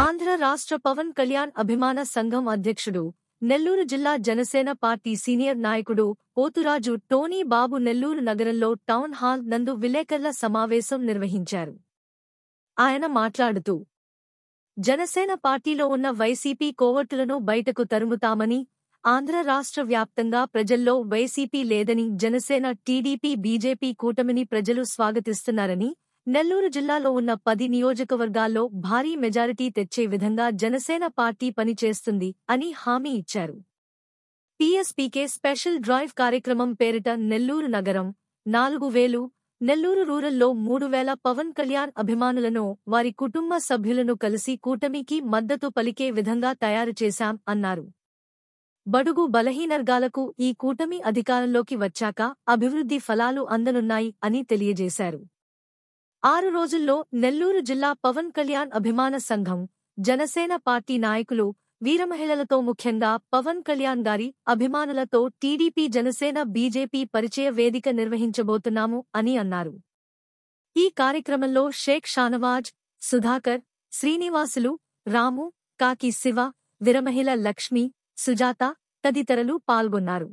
ఆంధ్ర రాష్ట్ర పవన్ కళ్యాణ్ అభిమాన సంఘం అధ్యక్షుడు, నెల్లూరు జిల్లా జనసేన పార్టీ సీనియర్ నాయకుడు పోతురాజు టోనీ బాబు నెల్లూరు నగరంలో టౌన్ హాల్ నందు విలేకరుల సమావేశం నిర్వహించారు. ఆయన మాట్లాడుతూ, జనసేన పార్టీలో ఉన్న వైసీపీ కోవర్టులను బయటకు తరుముతామని, ఆంధ్ర రాష్ట్ర వ్యాప్తంగా ప్రజల్లో వైసీపీ లేదని, జనసేన, టీడీపీ, బీజేపీ కూటమిని ప్రజలు స్వాగతిస్తున్నారని, నెల్లూరు జిల్లాలో ఉన్న 10 నియోజకవర్గాల్లో భారీ మెజారిటీ తెచ్చే విధంగా జనసేన పార్టీ పనిచేస్తుంది అని హామీ ఇచ్చారు. టీఎస్పీకే స్పెషల్ డ్రైవ్ కార్యక్రమం పేరిట నెల్లూరు నగరం 4000, నెల్లూరు రూరల్లో 3000 పవన్ కళ్యాణ్ అభిమానులను, వారి కుటుంబ సభ్యులను కలిసి కూటమికి మద్దతు పలికే విధంగా తయారు చేశాం అన్నారు. బడుగు బలహీనవర్గాలకు ఈ కూటమి అధికారంలోకి వచ్చాక అభివృద్ధి ఫలాలు అందనున్నాయి అని తెలియజేశారు. 6 రోజుల్లో నెల్లూరు జిల్లా పవన్ కళ్యాణ్ అభిమాన సంఘం, జనసేన పార్టీ నాయకులు, వీరమహిళలతో, ముఖ్యంగా పవన్ కళ్యాణ్ గారి అభిమానులతో టీడీపీ, జనసేన, బీజేపీ పరిచయ వేదిక నిర్వహించబోతున్నాము అని అన్నారు. ఈ కార్యక్రమంలో షేక్ షానవాజ్, సుధాకర్, శ్రీనివాసులు, రాము, కాకి శివ, వీరమహిళ లక్ష్మి, సుజాత తదితరులు పాల్గొన్నారు.